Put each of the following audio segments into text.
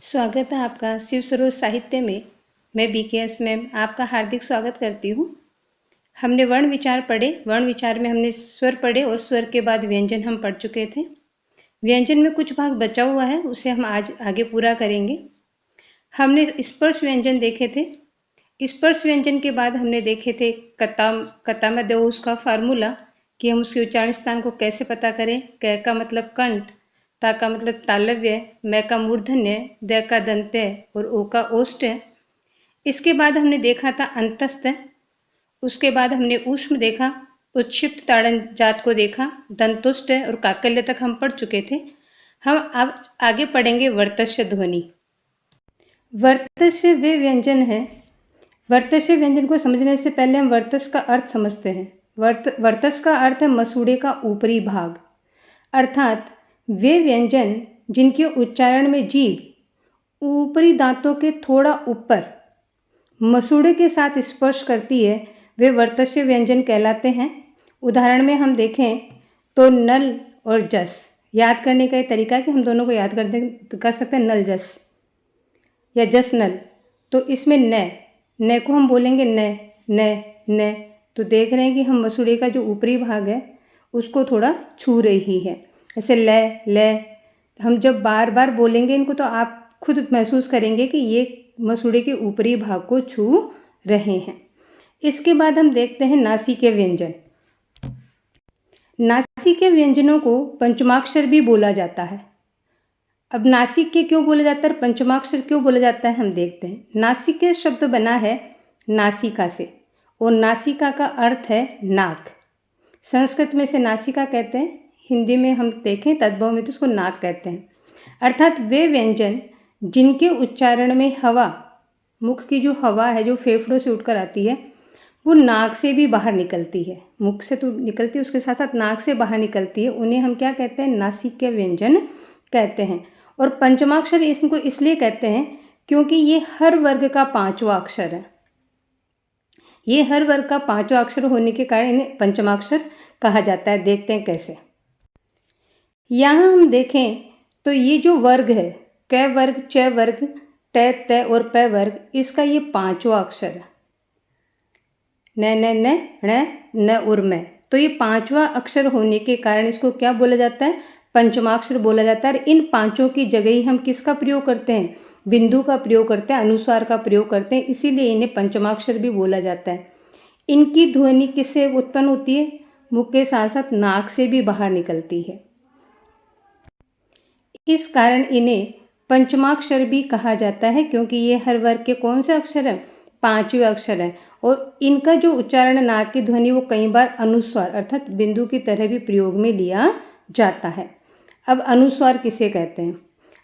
स्वागत है आपका शिव सरोज साहित्य में। मैं बीकेएस मैम आपका हार्दिक स्वागत करती हूँ। हमने वर्ण विचार पढ़े। वर्ण विचार में हमने स्वर पढ़े और स्वर के बाद व्यंजन हम पढ़ चुके थे। व्यंजन में कुछ भाग बचा हुआ है, उसे हम आज आगे पूरा करेंगे। हमने स्पर्श व्यंजन देखे थे। स्पर्श व्यंजन के बाद हमने देखे थे कता में दो उसका फार्मूला कि हम उसके उच्चारण स्थान को कैसे पता करें। क का मतलब कंठ, ता का मतलब तालव्य, मै का मूर्धन्य, द का दंत्य और ओ का ओष्ठ। इसके बाद हमने देखा था अंतस्थ। उसके बाद हमने ऊष्म देखा, उत्क्षिप्त ताड़न जात को देखा, दंतुष्ट और काकल्य तक हम पढ़ चुके थे। हम अब आगे पढ़ेंगे वर्तस्य ध्वनि। वर्तस्य वे व्यंजन है। वर्तस्य व्यंजन को समझने से पहले हम वर्तस्य का अर्थ समझते हैं। वर्तस्य का अर्थ है मसूड़े का ऊपरी भाग, अर्थात वे व्यंजन जिनके उच्चारण में जीभ ऊपरी दांतों के थोड़ा ऊपर मसूड़े के साथ स्पर्श करती है, वे वर्तस्य व्यंजन कहलाते हैं। उदाहरण में हम देखें तो नल और जस। याद करने का ये तरीका है कि हम दोनों को याद कर सकते हैं, नल जस या जस नल। तो इसमें न को हम बोलेंगे न न न। तो देख रहे हैं कि हम मसूड़े का जो ऊपरी भाग है उसको थोड़ा छू रही है। ऐसे ले हम जब बार बार बोलेंगे इनको तो आप खुद महसूस करेंगे कि ये मसूड़े के ऊपरी भाग को छू रहे हैं। इसके बाद हम देखते हैं नासिके व्यंजन। नासिके व्यंजनों को पंचमाक्षर भी बोला जाता है। अब नासिक के क्यों बोला जाता है और पंचमाक्षर क्यों बोला जाता है हम देखते हैं। नासिके शब्द बना है नासिका से और नासिका का अर्थ है नाक। संस्कृत में से नासिका कहते हैं, हिंदी में हम देखें तद्भव में तो उसको नाक कहते हैं। अर्थात वे व्यंजन जिनके उच्चारण में हवा, मुख की जो हवा है जो फेफड़ों से उठकर आती है वो नाक से भी बाहर निकलती है। मुख से तो निकलती है, उसके साथ साथ नाक से बाहर निकलती है, उन्हें हम क्या कहते हैं, नासिके व्यंजन कहते हैं। और पंचमाक्षर इनको इसलिए कहते हैं क्योंकि ये हर वर्ग का पांचवा अक्षर है। ये हर वर्ग का पांचवा अक्षर होने के कारण इन्हें पंचमाक्षर कहा जाता है। देखते हैं कैसे। यहाँ हम देखें तो ये जो वर्ग है, क वर्ग, च वर्ग, ट, त और प वर्ग, इसका ये पांचवा अक्षर है। न और मैं। तो ये पांचवा अक्षर होने के कारण इसको क्या बोला जाता है, पंचमाक्षर बोला जाता है। इन पांचों की जगह ही हम किसका प्रयोग करते हैं, बिंदु का प्रयोग करते हैं, अनुस्वार का प्रयोग करते हैं, इसीलिए इन्हें पंचमाक्षर भी बोला जाता है। इनकी ध्वनि किससे उत्पन्न होती है, मुख के साथ साथ नाक से भी बाहर निकलती है। इस कारण इन्हें पंचमाक्षर भी कहा जाता है क्योंकि ये हर वर्ग के कौन से अक्षर हैं, पांचवें अक्षर हैं। और इनका जो उच्चारण, नाक की ध्वनि, वो कई बार अनुस्वार अर्थात बिंदु की तरह भी प्रयोग में लिया जाता है। अब अनुस्वार किसे कहते हैं।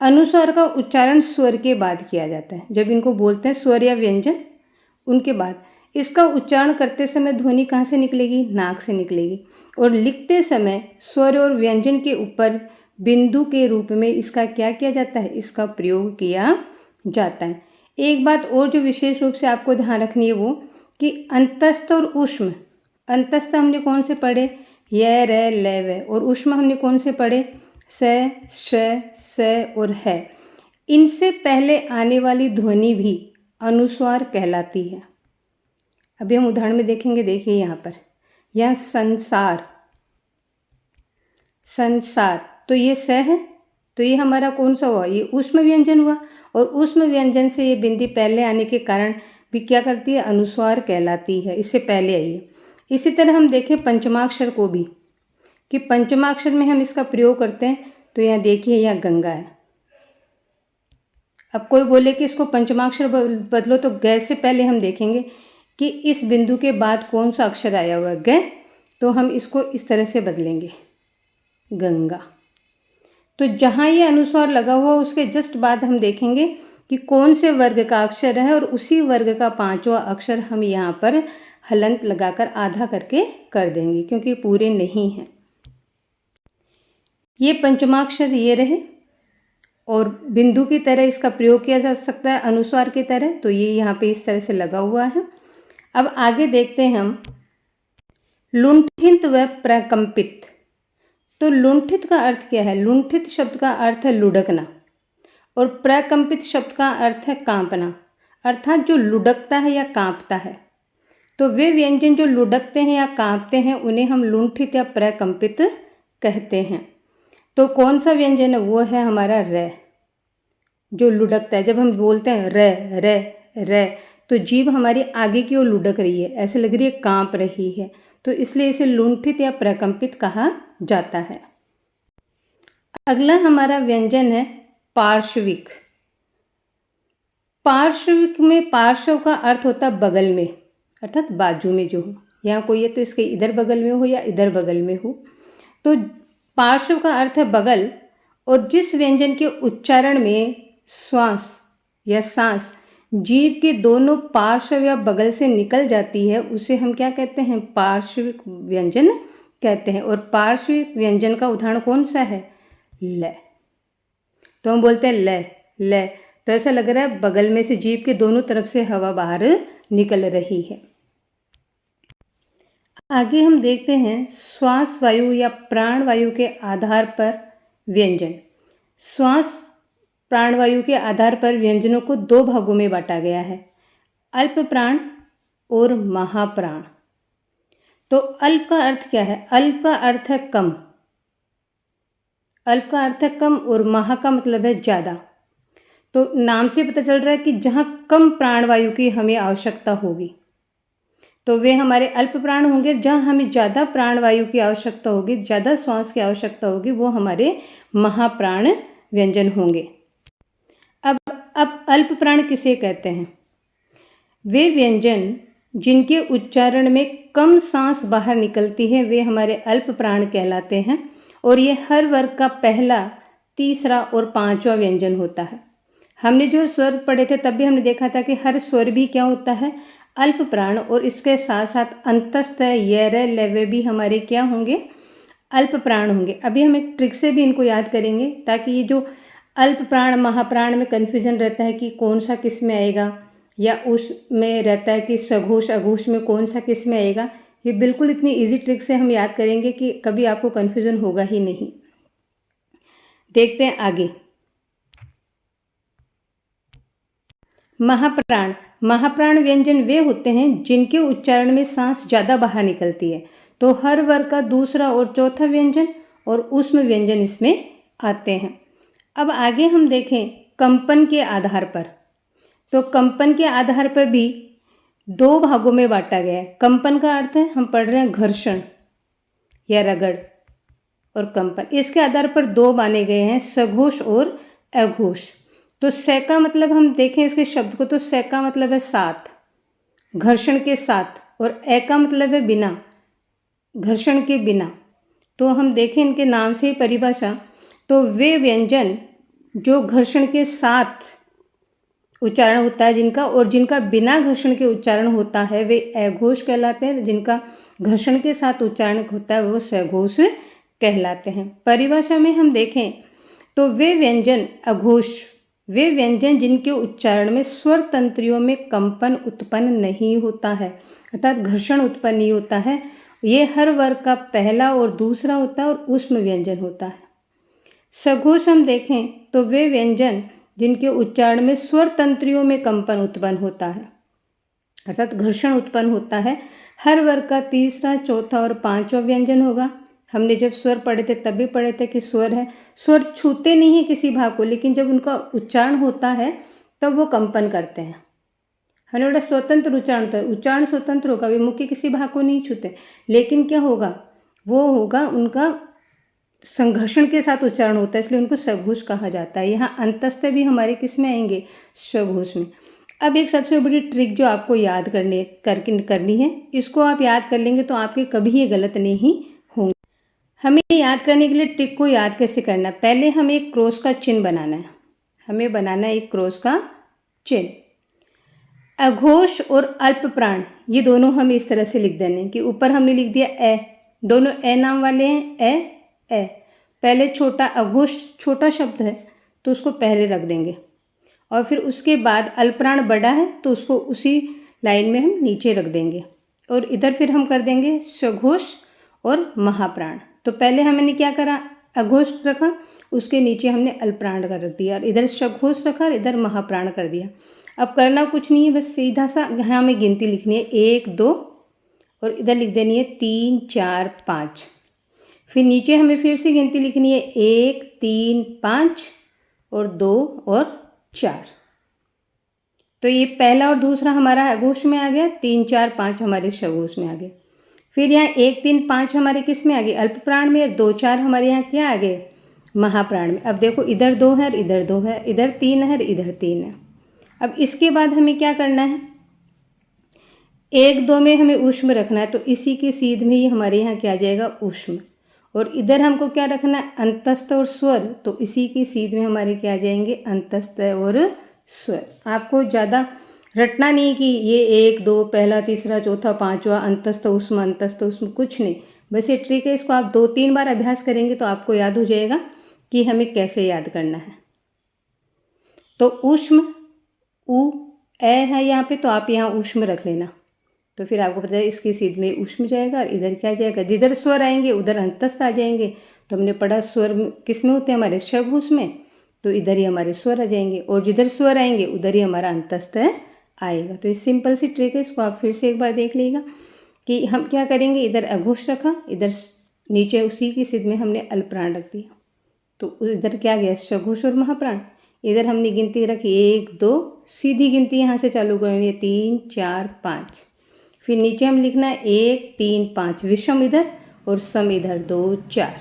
अनुस्वार का उच्चारण स्वर के बाद किया जाता है। जब इनको बोलते हैं स्वर या व्यंजन, उनके बाद इसका उच्चारण करते समय ध्वनि कहाँ से निकलेगी, नाक से निकलेगी। और लिखते समय स्वर और व्यंजन के ऊपर बिंदु के रूप में इसका क्या किया जाता है, इसका प्रयोग किया जाता है। एक बात और जो विशेष रूप से आपको ध्यान रखनी है वो कि अंतस्थ और ऊष्म। अंतस्थ हमने कौन से पढ़े, य, र, ल, व। और ऊष्म हमने कौन से पढ़े, स, श, स और है। इनसे पहले आने वाली ध्वनि भी अनुस्वार कहलाती है। अभी हम उदाहरण में देखेंगे। देखिए यहाँ पर, यह संसार, संसार, तो ये स है, तो ये हमारा कौन सा हुआ, ये ऊष्म व्यंजन हुआ। और ऊष्म व्यंजन से ये बिंदी पहले आने के कारण भी क्या करती है, अनुस्वार कहलाती है, इससे पहले आई है। इसी तरह हम देखें पंचमाक्षर को भी कि पंचमाक्षर में हम इसका प्रयोग करते हैं। तो यहाँ देखिए, यहाँ गंगा है। अब कोई बोले कि इसको पंचमाक्षर बदलो, तो ग से पहले हम देखेंगे कि इस बिंदु के बाद कौन सा अक्षर आया हुआ है, ग। तो हम इसको इस तरह से बदलेंगे, गंगा। तो जहाँ ये अनुस्वार लगा हुआ उसके जस्ट बाद हम देखेंगे कि कौन से वर्ग का अक्षर है, और उसी वर्ग का पांचवा अक्षर हम यहाँ पर हलंत लगाकर आधा करके कर देंगे क्योंकि पूरे नहीं हैं। ये पंचमाक्षर ये रहे और बिंदु की तरह इसका प्रयोग किया जा सकता है अनुस्वार की तरह। तो ये यहाँ पे इस तरह से लगा हुआ है। अब आगे देखते हैं हम लुंठित व प्रकंपित। तो लुंठित का अर्थ क्या है, लुंठित शब्द का अर्थ है लुढ़कना, और प्रकंपित शब्द का अर्थ है कांपना, अर्थात जो लुढ़कता है या कांपता है। तो वे व्यंजन जो लुढ़कते हैं या कांपते हैं उन्हें हम लुंठित या प्रकंपित कहते हैं। तो कौन सा व्यंजन है? वो है हमारा रे, जो लुढ़कता है। जब हम बोलते हैं रे रे रे, तो जीभ हमारी आगे की ओर लुढ़क रही है, ऐसे लग रही है कांप रही है, तो इसलिए इसे लुंठित या प्रकंपित कहा जाता है। अगला हमारा व्यंजन है पार्श्विक। पार्श्विक में पार्श्व का अर्थ होता है बगल में, अर्थात बाजू में जो हो, यहाँ कोई है तो इसके इधर बगल में हो या इधर बगल में हो। तो पार्श्व का अर्थ है बगल, और जिस व्यंजन के उच्चारण में श्वास या सांस जीभ के दोनों पार्श्व या बगल से निकल जाती है उसे हम क्या कहते हैं? पार्श्विक व्यंजन कहते हैं। और पार्श्विक व्यंजन का उदाहरण कौन सा है? ल। तो हम बोलते हैं ल ल, तो ऐसा लग रहा है बगल में से जीभ के दोनों तरफ से हवा बाहर निकल रही है। आगे हम देखते हैं श्वास वायु या प्राण वायु के आधार पर व्यंजन। श्वास प्राण वायु के आधार पर व्यंजनों को दो भागों में बांटा गया है, अल्प प्राण और महाप्राण। तो अल्प का अर्थ क्या है? अल्प का अर्थ है कम, अल्प का अर्थ है कम, और महा का मतलब है ज़्यादा। तो नाम से पता चल रहा है कि जहाँ कम प्राणवायु की हमें आवश्यकता होगी तो वे हमारे अल्प प्राण होंगे। जहाँ हमें ज़्यादा प्राणवायु की आवश्यकता होगी, ज़्यादा श्वास की आवश्यकता होगी, वो हमारे महाप्राण व्यंजन होंगे। अब अल्प प्राण किसे कहते हैं? वे व्यंजन जिनके उच्चारण में कम सांस बाहर निकलती है वे हमारे अल्प प्राण कहलाते हैं, और ये हर वर्ग का पहला, तीसरा और पांचवा व्यंजन होता है। हमने जो स्वर पढ़े थे तब भी हमने देखा था कि हर स्वर भी क्या होता है? अल्प प्राण, और इसके साथ साथ अंतस्थ य र लव भी हमारे क्या होंगे? अल्प प्राण होंगे। अभी हम एक ट्रिक से भी इनको याद करेंगे ताकि ये जो अल्प प्राण महाप्राण में कन्फ्यूजन रहता है कि कौन सा किस में आएगा, या उसमें रहता है कि सघोष अघोष में कौन सा किस में आएगा, ये बिल्कुल इतनी इजी ट्रिक से हम याद करेंगे कि कभी आपको कन्फ्यूजन होगा ही नहीं। देखते हैं आगे। महाप्राण। महाप्राण व्यंजन वे होते हैं जिनके उच्चारण में सांस ज़्यादा बाहर निकलती है। तो हर वर्ग का दूसरा और चौथा व्यंजन और ऊष्म व्यंजन इसमें आते हैं। अब आगे हम देखें कंपन के आधार पर। तो कंपन के आधार पर भी दो भागों में बांटा गया है। कंपन का अर्थ है, हम पढ़ रहे हैं घर्षण या रगड़, और कंपन इसके आधार पर दो माने गए हैं, सघोष और अघोष। तो स का मतलब हम देखें इसके शब्द को, तो स का मतलब है साथ, घर्षण के साथ, और ए का मतलब है बिना, घर्षण के बिना। तो हम देखें इनके नाम से परिभाषा, तो वे व्यंजन जो घर्षण के साथ उच्चारण होता है जिनका, और जिनका बिना घर्षण के उच्चारण होता है वे अघोष कहलाते हैं। जिनका घर्षण के साथ उच्चारण होता है वो सघोष कहलाते हैं। परिभाषा में हम देखें तो वे व्यंजन अघोष वे व्यंजन जिनके उच्चारण में स्वर तंत्रियों में कंपन उत्पन्न नहीं होता है, अर्थात घर्षण उत्पन्न नहीं होता है। ये हर वर्ग का पहला और दूसरा होता है और ऊष्म व्यंजन होता है। सघोष हम देखें तो वे व्यंजन जिनके उच्चारण में स्वर तंत्रियों में कंपन उत्पन्न होता है, अर्थात घर्षण उत्पन्न होता है। हर वर्ग का तीसरा, चौथा और पांचवा व्यंजन होगा। हमने जब स्वर पढ़े थे तब भी पढ़े थे कि स्वर है, स्वर छूते नहीं है किसी भाग को, लेकिन जब उनका उच्चारण होता है तब वो कंपन करते हैं। हमने बड़ा स्वतंत्र उच्चारण होता है, उच्चारण स्वतंत्र होगा, वे मुख्य किसी भाग को नहीं छूते, लेकिन क्या होगा, वो होगा उनका संघर्षण के साथ उच्चारण होता है, इसलिए उनको सघोष कहा जाता है। यहाँ अंतस्थ भी हमारे किस में आएंगे? सघोष में। अब एक सबसे बड़ी ट्रिक जो आपको याद करनी है, इसको आप याद कर लेंगे तो आपके कभी ये गलत नहीं होंगे। हमें याद करने के लिए ट्रिक को याद कैसे करना है? पहले हमें एक क्रॉस का चिन्ह बनाना है, हमें बनाना है एक क्रॉस का चिन्ह। अघोष और अल्प प्राण ये दोनों हम इस तरह से लिख देने कि ऊपर हमने लिख दिया ए, दोनों ए नाम वाले हैं, ए। पहले छोटा अघोष छोटा शब्द है तो उसको पहले रख देंगे, और फिर उसके बाद अल्पप्राण बड़ा है तो उसको उसी लाइन में हम नीचे रख देंगे, और इधर फिर हम कर देंगे सघोष और महाप्राण। तो पहले हमने क्या करा, अघोष रखा, उसके नीचे हमने अल्पप्राण का रख दिया और इधर सघोष रखा और इधर महाप्राण कर दिया। अब करना कुछ नहीं है, बस सीधा सा यहाँ हमें गिनती लिखनी है 1 2 और इधर लिख देनी है 3 4 5। फिर नीचे हमें फिर से गिनती लिखनी है 1 3 5 और 2 और 4। तो ये पहला और दूसरा हमारा अघोष में आ गया, 3 4 5 हमारे सघोष में आ गए। फिर यहाँ 1 3 5 हमारे किस में आ गए, अल्प प्राण में। 2 4 हमारे यहाँ क्या आ गए, महाप्राण में। अब देखो इधर 2 है, इधर 2 है, इधर 3 है, इधर 3 है। अब इसके बाद हमें क्या करना है, 1 2 में हमें ऊष्म रखना है, तो इसी के सीध में ही हमारे यहाँ क्या आ जाएगा, ऊष्म। और इधर हमको क्या रखना है, अंतस्थ और स्वर, तो इसी की सीध में हमारे क्या आ जाएंगे, अंतस्थ और स्वर। आपको ज़्यादा रटना नहीं कि ये 1 2 पहला तीसरा चौथा पांचवा अंतस्थ उष्म, कुछ नहीं। बस ये ट्रिक है, इसको आप 2 3 बार अभ्यास करेंगे तो आपको याद हो जाएगा कि हमें कैसे याद करना है। तो ऊष्म ऊ ए है यहाँ पे, तो आप यहाँ ऊष्म रख लेना, तो फिर आपको पता है इसकी सीध में ऊष्म जाएगा और इधर क्या जाएगा, जिधर स्वर आएंगे उधर अंतस्थ आ जाएंगे। तो हमने पढ़ा स्वर किस में होते हैं, हमारे सघोष में, तो इधर ही हमारे स्वर आ जाएंगे और जिधर स्वर आएंगे उधर ही हमारा अंतस्थ आएगा। तो ये सिंपल सी ट्रिक है, इसको आप फिर से एक बार देख लीजिएगा कि हम क्या करेंगे। इधर अघोष रखा, इधर नीचे उसी की सिद्ध में हमने अल्पप्राण रख दिया, तो इधर क्या गया, सघोष और महाप्राण। इधर हमने गिनती रखी 1 2, सीधी गिनती यहाँ से चालू करनी है 3 4 5। फिर नीचे हम लिखना है 1 3 5, विषम इधर और सम इधर 2 4,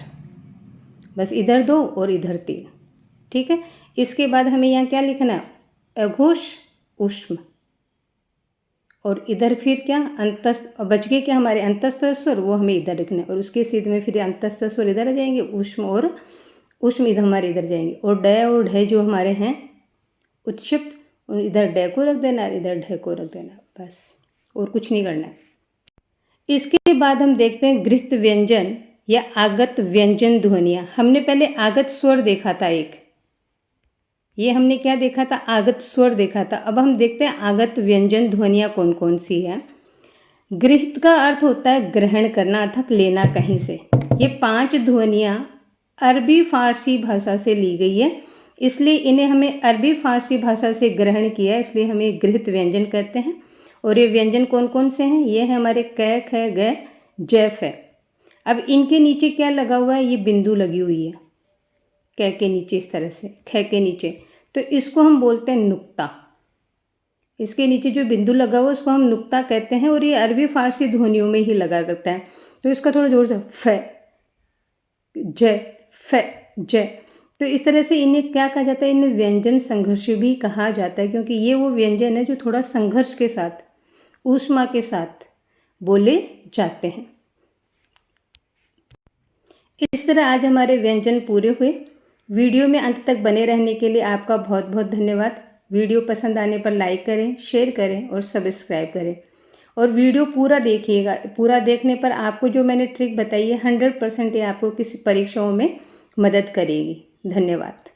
बस इधर 2 और इधर 3। ठीक है, इसके बाद हमें यहाँ क्या लिखना है, अघोष ऊष्म और इधर फिर क्या अंतस्थ, बच गए क्या हमारे अंतस्थ और स्वर, वो हमें इधर लिखना है और उसके सीध में फिर अंतस्थ स्वर इधर आ जाएंगे, ऊष्म और ऊष्म इधर हमारे इधर जाएंगे। और ड और ढ जो हमारे हैं उत्क्षिप्त, इधर ड को रख देना और इधर ढ को रख देना, बस और कुछ नहीं करना है। इसके बाद हम देखते हैं गृहीत व्यंजन या आगत व्यंजन ध्वनियाँ। हमने पहले आगत स्वर देखा था, एक ये हमने क्या देखा था, आगत स्वर देखा था। अब हम देखते हैं आगत व्यंजन ध्वनियाँ कौन कौन सी हैं। गृहीत का अर्थ होता है ग्रहण करना, अर्थात लेना कहीं से। ये 5 ध्वनियाँ अरबी फारसी भाषा से ली गई है, इसलिए इन्हें हमें अरबी फारसी भाषा से ग्रहण किया, इसलिए हमें गृहीत व्यंजन कहते हैं। और ये व्यंजन कौन कौन से हैं, ये है हमारे क ख ग ज फ। अब इनके नीचे क्या लगा हुआ है, ये बिंदु लगी हुई है क के नीचे, इस तरह से ख के नीचे, तो इसको हम बोलते हैं नुक्ता। इसके नीचे जो बिंदु लगा हुआ है उसको हम नुक्ता कहते हैं और ये अरबी फारसी ध्वनियों में ही लगा रहता है। तो इसका थोड़ा जोर से फ ज फ ज, तो इस तरह से इन्हें क्या कहा जाता है, इन्हें व्यंजन संघर्ष भी कहा जाता है, क्योंकि ये वो व्यंजन है जो थोड़ा संघर्ष के साथ, ऊष्मा के साथ बोले जाते हैं। इस तरह आज हमारे व्यंजन पूरे हुए। वीडियो में अंत तक बने रहने के लिए आपका बहुत बहुत धन्यवाद। वीडियो पसंद आने पर लाइक करें, शेयर करें और सब्सक्राइब करें और वीडियो पूरा देखिएगा। पूरा देखने पर आपको जो मैंने ट्रिक बताई है 100% ये आपको किसी परीक्षाओं में मदद करेगी। धन्यवाद।